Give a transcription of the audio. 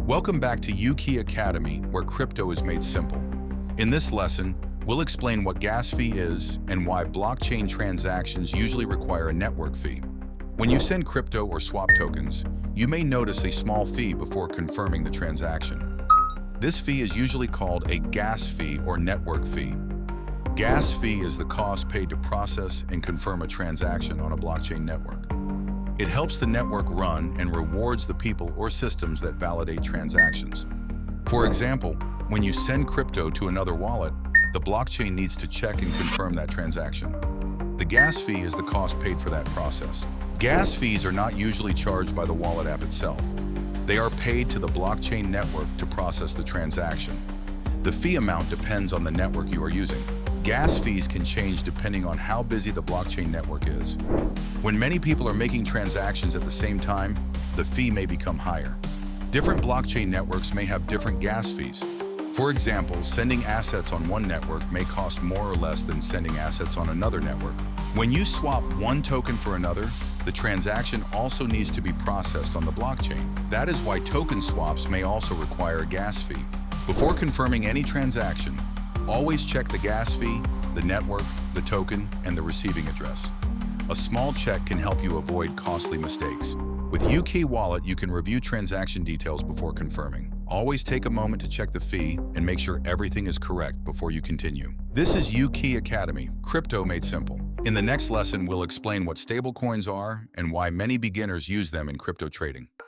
Welcome back to UKey Academy, where crypto is made simple. In this lesson, we'll explain what gas fee is and why blockchain transactions usually require a network fee. When you send crypto or swap tokens, you may notice a small fee before confirming the transaction. This fee is usually called a gas fee or network fee. Gas fee is the cost paid to process and confirm a transaction on a blockchain network. It helps the network run and rewards the people or systems that validate transactions. For example, when you send crypto to another wallet, the blockchain needs to check and confirm that transaction. The gas fee is the cost paid for that process. Gas fees are not usually charged by the wallet app itself. They are paid to the blockchain network to process the transaction. The fee amount depends on the network you are using. Gas fees can change depending on how busy the blockchain network is. When many people are making transactions at the same time, the fee may become higher. Different blockchain networks may have different gas fees. For example, sending assets on one network may cost more or less than sending assets on another network. When you swap one token for another, the transaction also needs to be processed on the blockchain. That is why token swaps may also require a gas fee. Before confirming any transaction, always check the gas fee, the network, the token, and the receiving address. A small check can help you avoid costly mistakes. With UKey Wallet, you can review transaction details before confirming. Always take a moment to check the fee and make sure everything is correct before you continue. This is UKey Academy, crypto made simple. In the next lesson, we'll explain what stablecoins are and why many beginners use them in crypto trading.